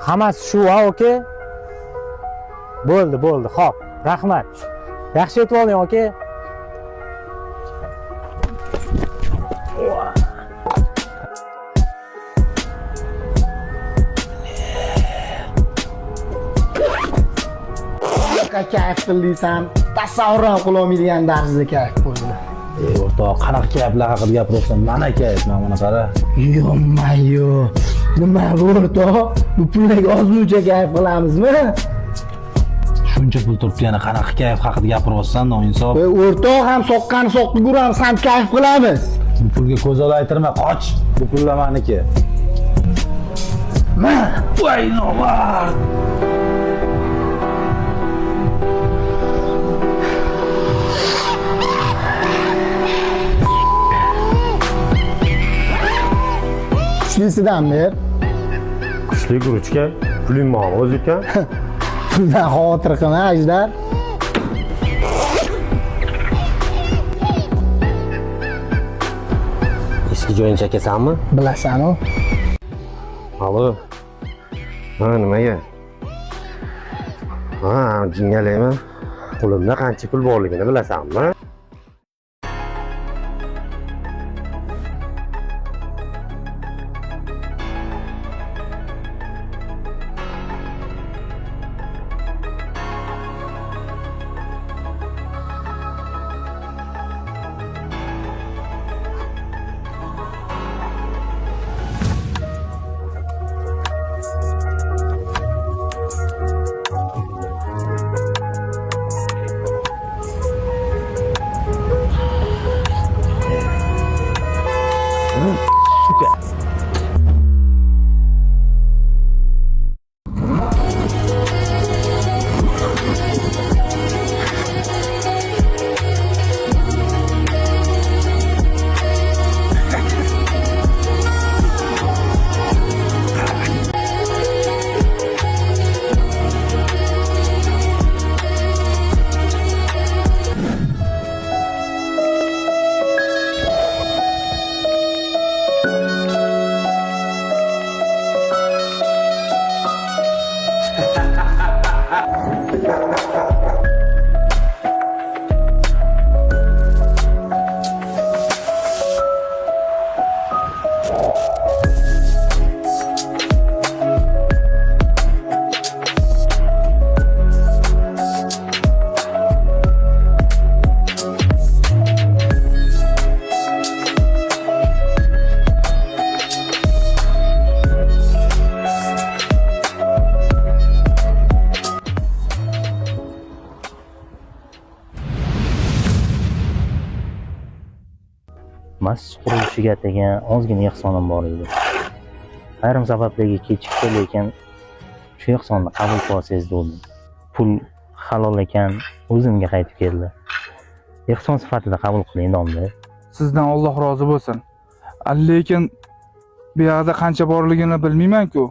Hammasi shu, ha, oka? Bo'ldi. Xo'p, rahmat. Yaxshi yetib oling, oka. Kayf qildiysan, tasavvur ham qilolmaydigan darajada kayf bo'ldi. O'rtoq, qanaqa kayflar haqida gapiryapsan? Mana kayf, mana qara. Yo'q. Nima bu o'rtoq? Bu pullarga ozmuncha kayf qilamizmi? Shuncha pul turibdi, yana qanaqa kayf haqida gapiryapsan, noinsof. O'rtoq ham soqqani soqib yuramiz, ham kayf qilamiz. Bu pulga ko'z olaytirma, qoch. Bu pullar meniki. Voy nomard. Kuchlisidan ber. Kuchli guruchka, puling bormi o'zi ekan? Puldan xavotir qilma, Ajdar. Eski joyini chakasanmi? Bilasan-ku. Alo. Ha, nimaga? Ha, jingalayman. Qo'limda qancha pul borligini bilasanmi? Masjid qurilishiga degan ozgina ehsonim bor edi. Ayrim sabablarga kechikdi, lekin shu ehsonni qabul qila olsangiz bo'ldi. Pul halol ekan, o'zimga qaytib keldi. Ehson sifatida qabul qiling, domla. Sizdan Alloh rozi bo'lsin. Lekin bu yerda qancha borligini bilmayman-ku.